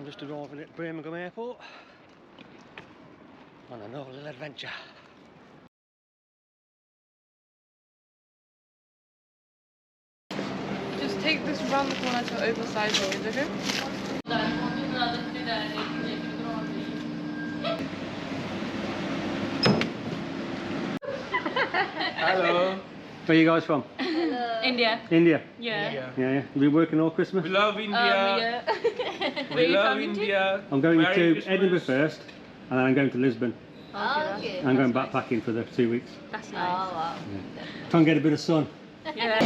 I'm just arriving at Birmingham Airport on another little adventure. Just take this round the corner to oversized road, okay? Hello. Where are you guys from? India. India? Yeah. Yeah. You been working all Christmas? We love India. Where We you love coming India. I'm going Merry to Christmas. Edinburgh first, and then I'm going to Lisbon. to? Okay. I'm going backpacking for the 2 weeks. That's nice. Oh, wow. Try and get a bit of sun. Yeah.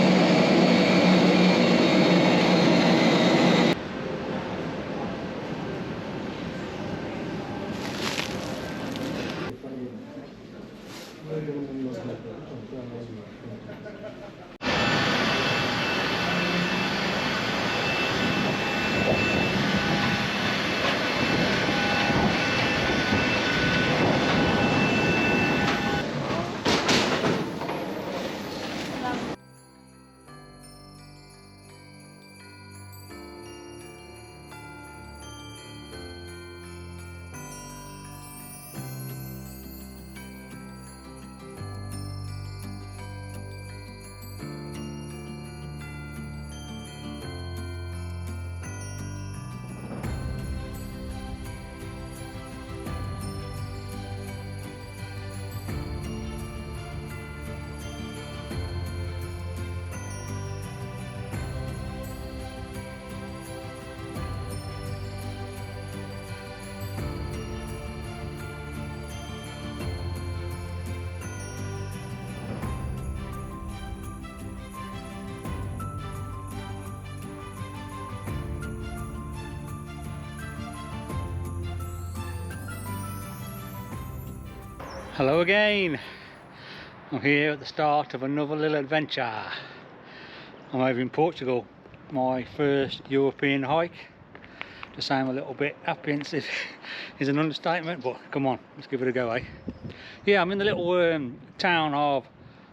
Hello again. I'm here at the start of another little adventure. I'm over in Portugal, my first European hike. To sound a little bit apprehensive is an understatement, but come on, let's give it a go, eh? Yeah, I'm in the little town of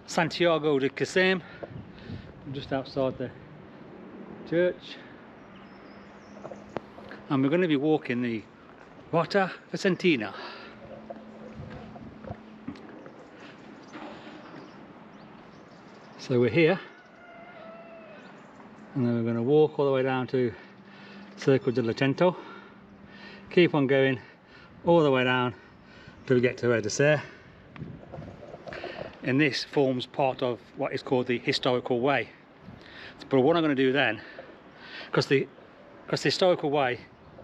Santiago de Cacem. I'm just outside the church. And we're going to be walking the Rota Vicentina. So we're here, and then we're going to walk all the way down to Circle de Lotento, keep on going all the way down till we get to Rota. And this forms part of what is called the historical way. But what I'm going to do then, because the historical way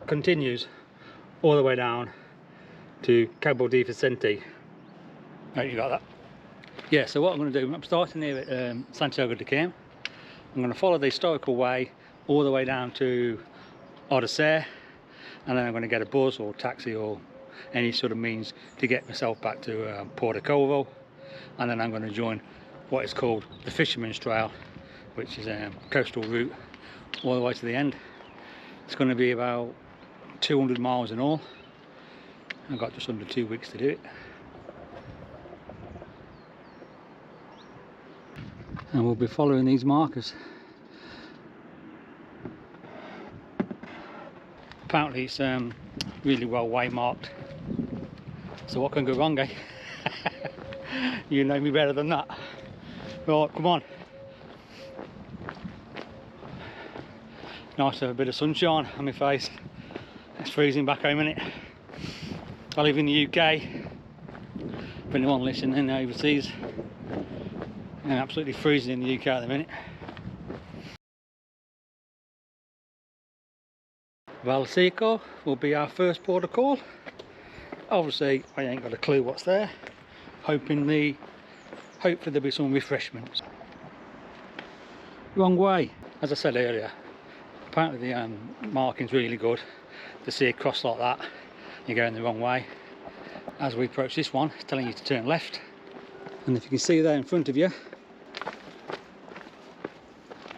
continues all the way down to Cabo de Vicente. Right, you got that? Yeah, so what I'm going to do, I'm starting here at Santiago de Cacem. I'm going to follow the historical way all the way down to Rota, and then I'm going to get a bus or taxi or any sort of means to get myself back to Porto Covo, and then I'm going to join what is called the Fisherman's Trail, which is a coastal route all the way to the end. It's going to be about 200 miles in all. I've got just under 2 weeks to do it. And we'll be following these markers. Apparently it's really well waymarked. So what can go wrong, eh? You know me better than that. Right, come on. Nice to have a bit of sunshine on my face. It's freezing back home, isn't it? I live in the UK. For anyone listening overseas. And absolutely freezing in the UK at the minute. Valseco will be our first port of call. Obviously I ain't got a clue what's there. Hopefully there'll be some refreshments. Wrong way. As I said earlier, apparently the marking's really good. To see a cross like that, you're going the wrong way. As we approach this one, it's telling you to turn left. And if you can see there in front of you,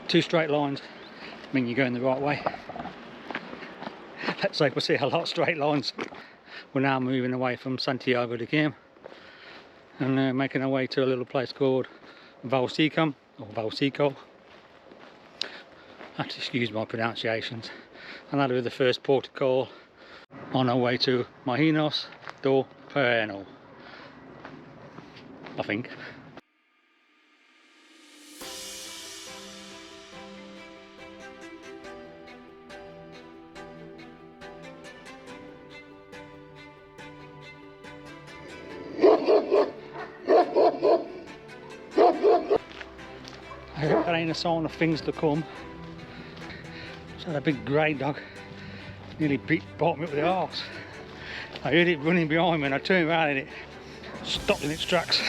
2 straight lines mean you're going the right way. Let's hope we see a lot of straight lines. We're now moving away from Santiago de Cacem and making our way to a little place called Valseco, or Valseco. I have to excuse my pronunciations. and that'll be the first port of call on our way to Moinhos do Parenal, I think. I hope that ain't a sign of things to come. Just had a big grey dog nearly bite me up with the arse. I heard it running behind me and I turned around and it stopped in its tracks.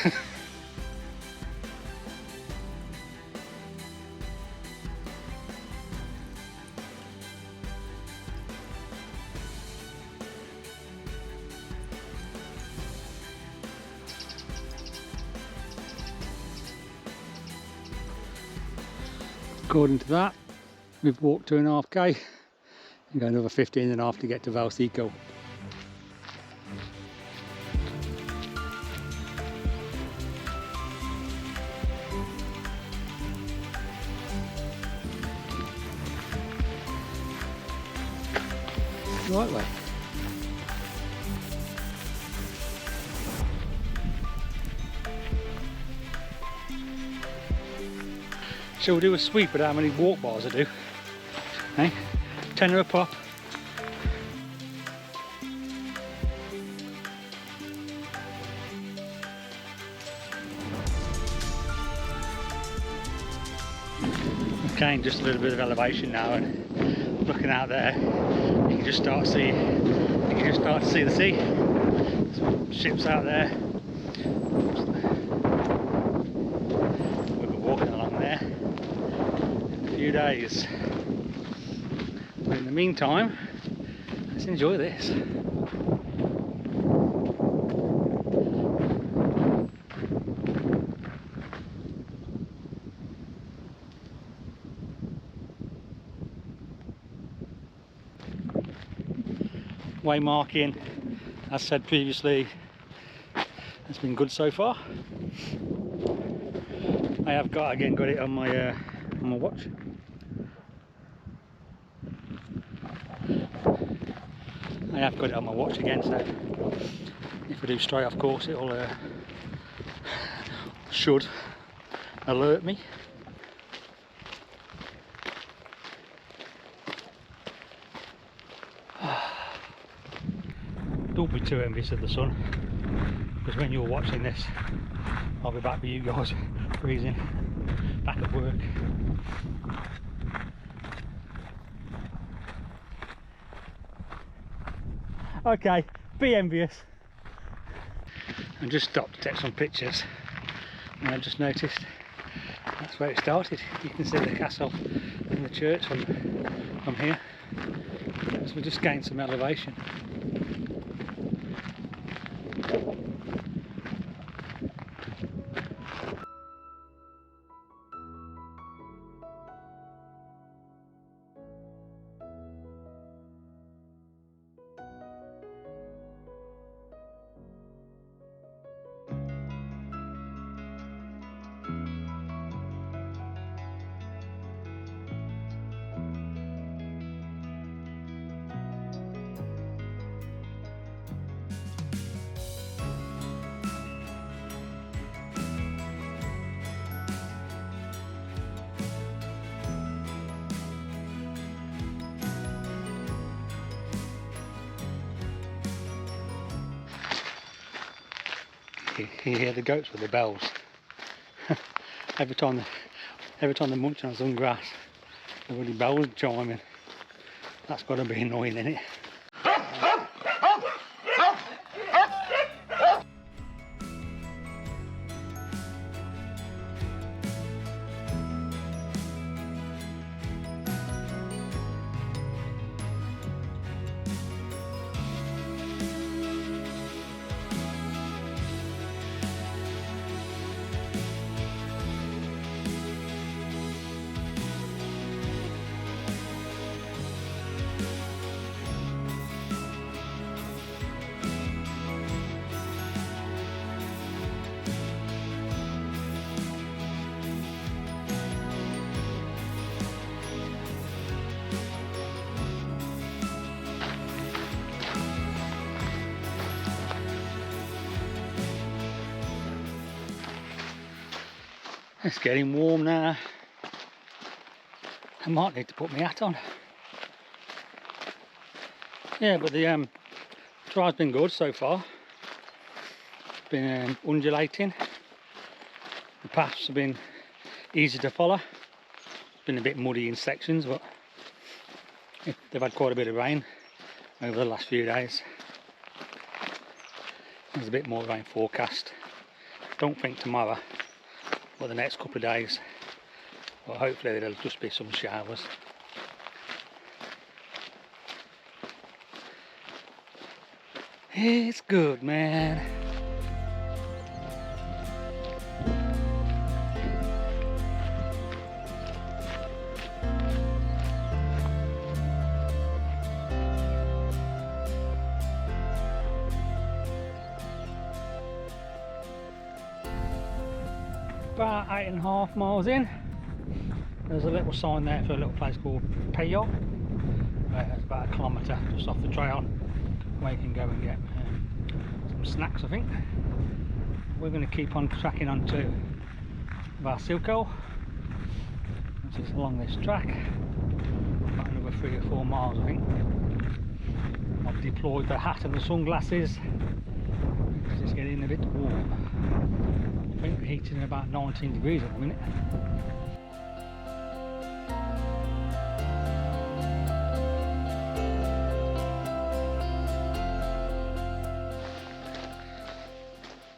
According to that, we've walked 2.5 k and got another 15.5 to get to Valseco. Right way. Shall we do a sweep at how many walk bars I do? Eh? Tenner a pop. Okay, just a little bit of elevation now, and looking out there, you can just start to see. You can just start to see the sea. Some ships out there. We've been walking along there in a few days. But in the meantime, let's enjoy this. Way marking, as said previously, has been good so far. I have got it on my watch. I have got it on my watch again, so if I do straight off course, it'll should alert me. Don't be too envious of the sun, because when you're watching this, I'll be back with you guys, freezing, back at work. Okay, be envious. I just stopped to take some pictures, and I just noticed that's where it started. You can see the castle and the church from here. So we just gained some elevation. You hear the goats with the bells. every time they're munching on some grass, the bloody bells chiming. That's got to be annoying, isn't it? It's getting warm now. I might need to put my hat on. Yeah, but the trial's been good so far. It's been undulating. The paths have been easy to follow. It's been a bit muddy in sections, but they've had quite a bit of rain over the last few days. There's a bit more rain forecast. Don't think tomorrow, but the next couple of days. But hopefully there'll just be some showers. It's good, man. About 8.5 miles in. There's a little sign there for a little place called Payo. It's about 1 kilometre just off the trail where you can go and get some snacks, I think. We're going to keep on tracking on to Vasilko, which is along this track. About another 3 or 4 miles, I think. I've deployed the hat and the sunglasses because it's getting a bit warm. I think we're heating at about 19 degrees at the minute.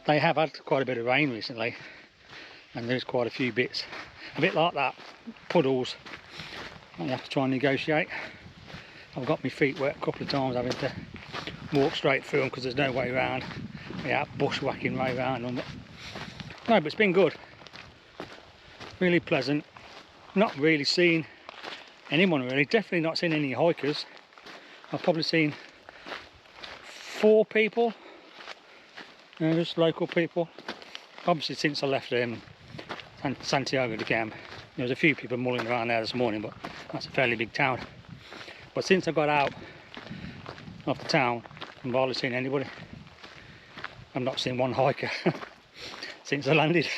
They have had quite a bit of rain recently, and there's quite a few bits, a bit like that, puddles. You have to try and negotiate. I've got my feet wet a couple of times having to walk straight through them because there's no way around. Yeah, bushwhacking way around them. No, but it's been good. Really pleasant. Not really seen anyone really. Definitely not seen any hikers. I've probably seen 4 people. Just local people. Obviously since I left Santiago de camp, there was a few people mulling around there this morning, but that's a fairly big town. But since I got out of the town, I've hardly seen anybody. I've not seen one hiker since I landed.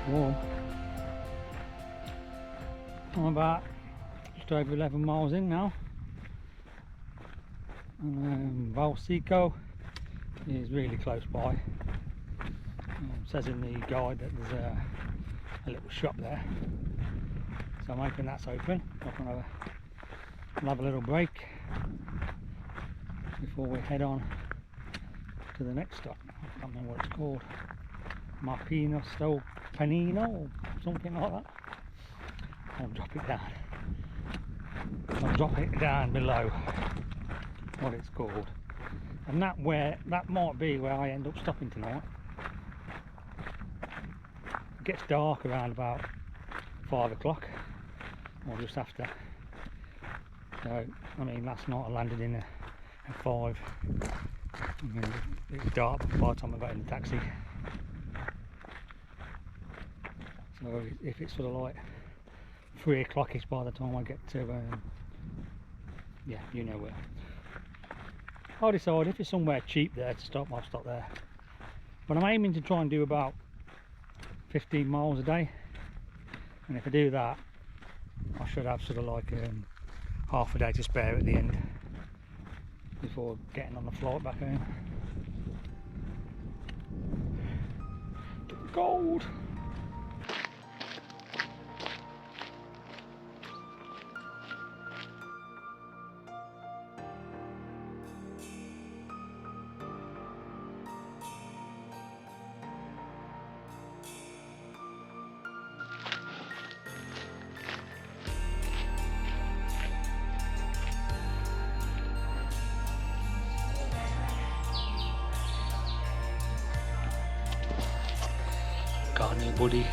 Warm. I'm about just over 11 miles in now, and Vasilko is really close by. It says in the guide that there's a little shop there, so I'm hoping that's open. I'll have a little break before we head on to the next stop. I can't remember what it's called. Marpino Sto Panino or something like that. I'll drop it down. I'll drop it down below what it's called. And that might be where I end up stopping tonight. It gets dark around about 5 o'clock or just after. So I mean, last night I landed in at 5. I mean, it was dark by the time I got in the taxi. So if it's sort of like 3 o'clock-ish by the time I get to, yeah, you know where. I'll decide if it's somewhere cheap there to stop, I'll stop there. But I'm aiming to try and do about 15 miles a day, and if I do that I should have sort of like half a day to spare at the end before getting on the flight back home. Gold! Got a new buddy.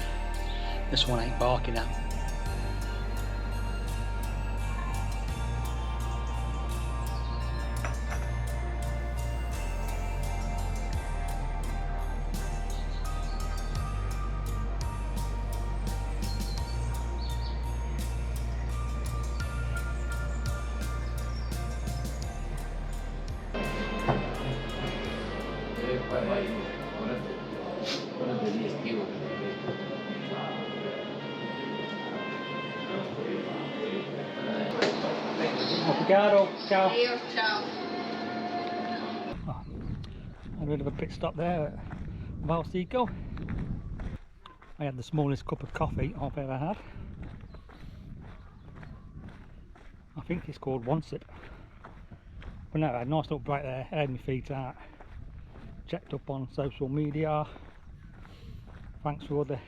This one ain't barking at. Obrigado, ciao. Ciao. Oh, had a bit of a pit stop there at Valsico. I had the smallest cup of coffee I've ever had. I think it's called One Sip. But no, I had a nice little break there, aired my feet out, checked up on social media. Thanks for all the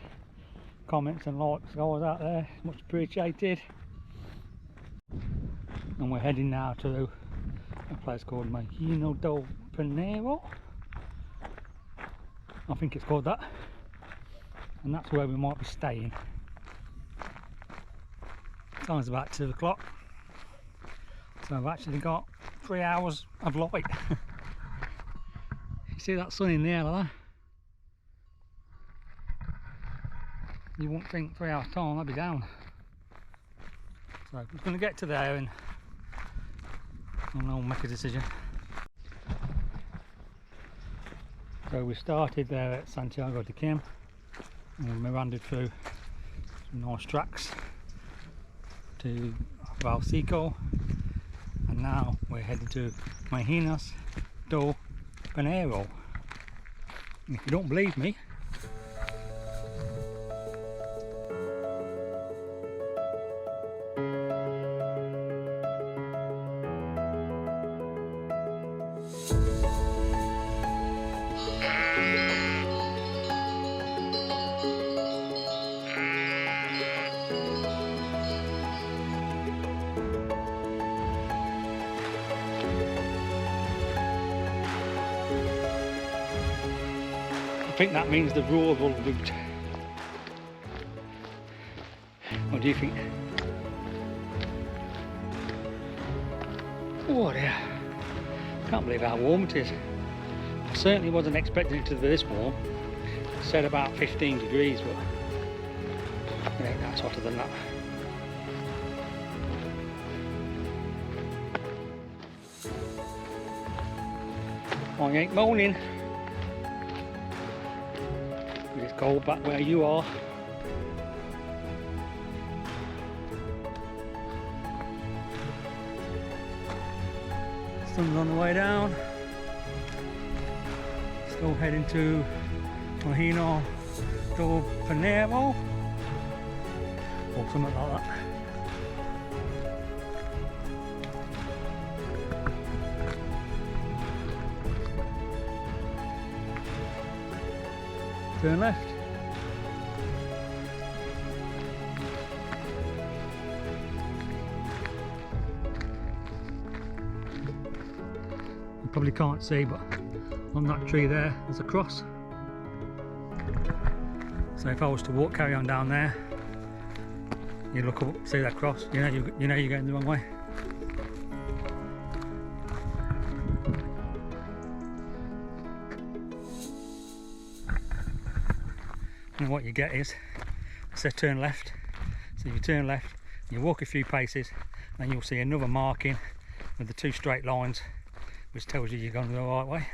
comments and likes I was out there, much appreciated. And we're heading now to a place called Mahino del Pinero. I think it's called that. And that's where we might be staying. Time's about 2 o'clock. So I've actually got 3 hours of light. You see that sun in there like that? You wouldn't think 3 hours time I'd be down. So I'm going to get to there and I'll make a decision. So we started there at Santiago de Cacem and we meandered through some nice tracks to Valsico, and now we're heading to Mahino del Pinero. And if you don't believe me, I think that means the rural route. What do you think? Oh dear, can't believe how warm it is. I certainly wasn't expecting it to be this warm. It said about 15 degrees, but it ain't that hotter than that. I ain't moaning. It's cold back where you are. Sun's on the way down. Still heading to Mahino del Pinero or something like that. Turn left. You probably can't see, but on that tree there's a cross. So if I was to carry on down there, you look up, see that cross, you know you're going the wrong way. And what you get is, it says turn left, so you turn left, you walk a few paces, and you'll see another marking with the 2 straight lines, which tells you you're going the right way.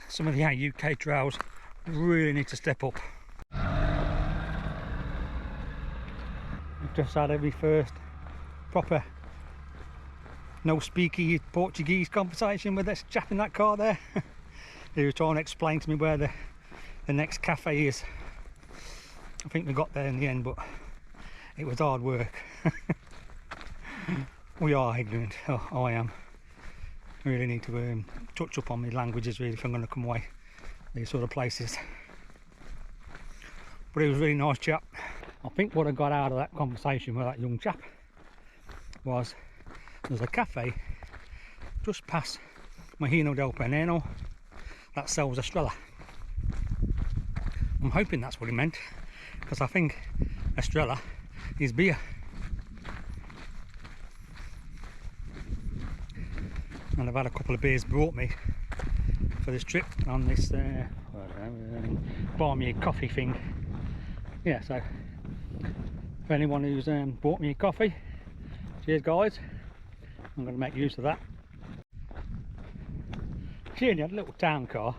some of the UK trails really need to step up. We've just had my first proper no speaky Portuguese conversation with this chap in that car there. He was trying to explain to me where the next cafe is. I think we got there in the end, but it was hard work. We are ignorant. Oh, I am. I really need to touch up on my languages really if I'm going to come away these sort of places. But he was a really nice chap. I think what I got out of that conversation with that young chap was there's a cafe just past Mahino del Peneno that sells Estrella. I'm hoping that's what he meant, because I think Estrella is beer. And I've had a couple of beers brought me for this trip on this buy me a coffee thing. Yeah, so for anyone who's bought me a coffee, cheers guys, I'm going to make use of that. She only had a little town car.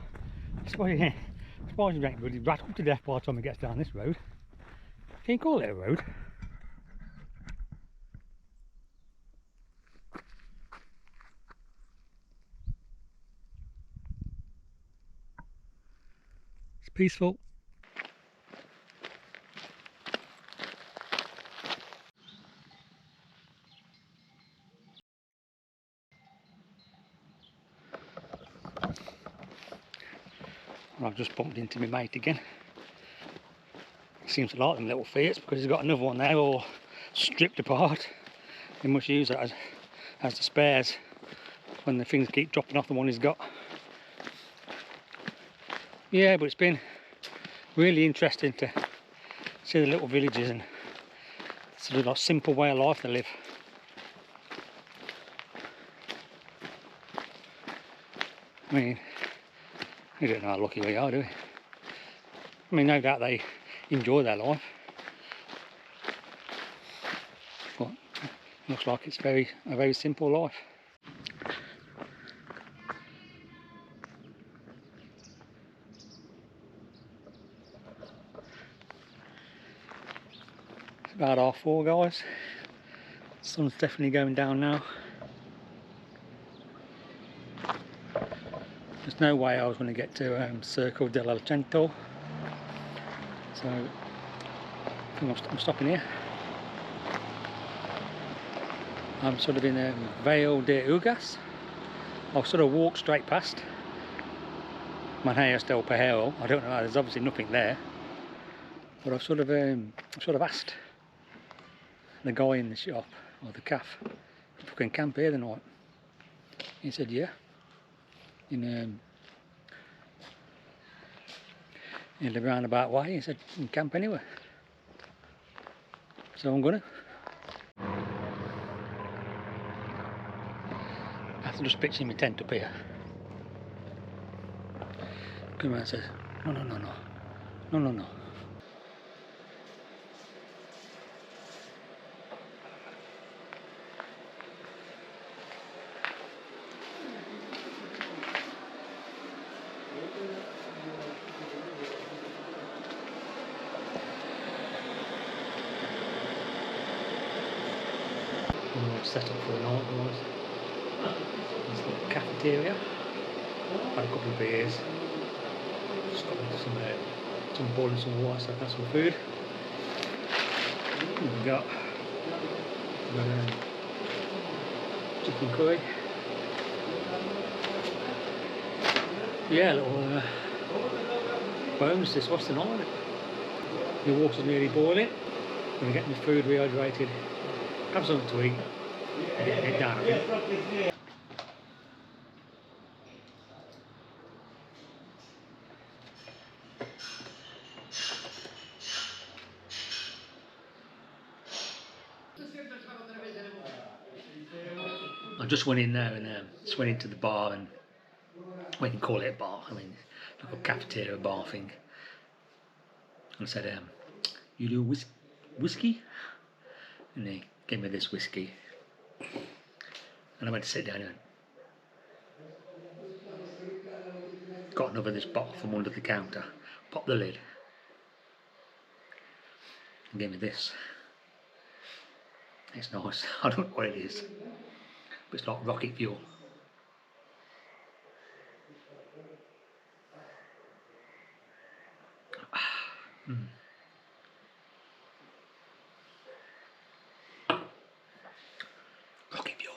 I suppose you ain't really rattled to death by the time he gets down this road. Can you call it a road? It's peaceful. I've just bumped into my mate again. Seems to like them little Fiats because he's got another one there all stripped apart. He must use that as the spares when the things keep dropping off the one he's got. Yeah, but it's been really interesting to see the little villages and sort of like simple way of life they live. I mean, we don't know how lucky we are, do we? I mean, no doubt they enjoy their life, but it looks like it's a very simple life. It's about 4:30, guys. The sun's definitely going down now. There's no way I was going to get to Circle dell'Alcento, so I think I'm stopping here. I'm sort of in Vale de Ugas. I'll sort of walk straight past Manheios del Pajero. I don't know, there's obviously nothing there, but I've sort of asked the guy in the shop or the cafe if I can camp here the night. He said yeah, in the roundabout way. He said you can camp anywhere, so I'm gonna. I have to just pitch in my tent up here. Come around and says no. Set up for the night, guys. This little cafeteria. Had a couple of beers. Just got some boiling some water, so that's some food. We've got chicken curry. Yeah, little bones. This what's the night of it? The water's nearly boiling. We're getting the food rehydrated. Have something to eat. Get down a bit. I just went in there and just went into the bar, and we can call it a bar. I mean, like a cafeteria bar thing. And I said, "You do whiskey?" And they gave me this whiskey. And I went to sit down and got another of this bottle from under the counter. Pop the lid. And give me this. It's nice. I don't know what it is. But it's like rocket fuel. Rocket fuel.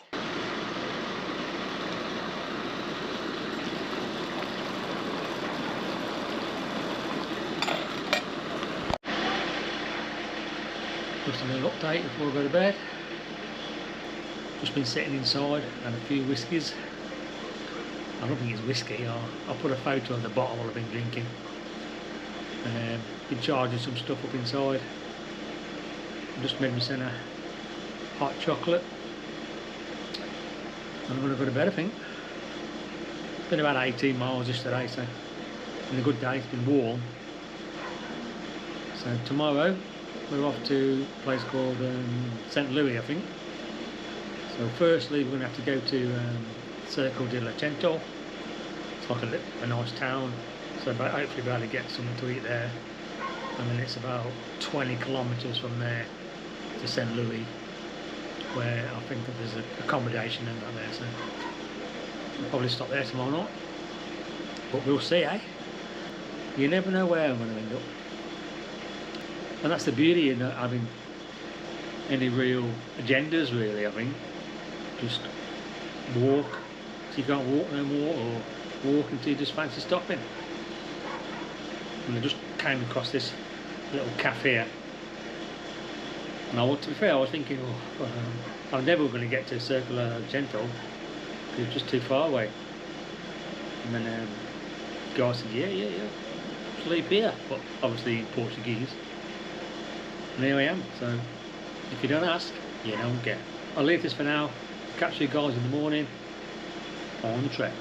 Just a little update before I go to bed. Just been sitting inside and a few whiskies. I don't think it's whiskey. I'll put a photo of the bottle I've been drinking. And been charging some stuff up inside. Just made myself a hot chocolate. And I'm going to go to bed, I think. It's been about 18 miles yesterday, so it's been a good day. It's been warm. So tomorrow we're off to a place called St. Louis, I think. So firstly we're going to have to go to Circo di Lacento. It's like a nice town, so hopefully we'll be able to get something to eat there. And then it's about 20 kilometres from there to St. Louis, where I think that there's accommodation and that there, so we'll probably stop there tomorrow night. But we'll see, eh? You never know where I'm going to end up. And that's the beauty in not having any real agendas, really, I think. Just walk till you can't walk no more, or walk until you just fancy stopping. And I just came across this little cafe, and to be fair, I was thinking, I'm never going to get to Circular Gento, because it's just too far away. And then the guy said, yeah, sleep here, but obviously in Portuguese. And here I am, so if you don't ask, you don't get. I'll leave this for now. Catch you guys in the morning on the trail.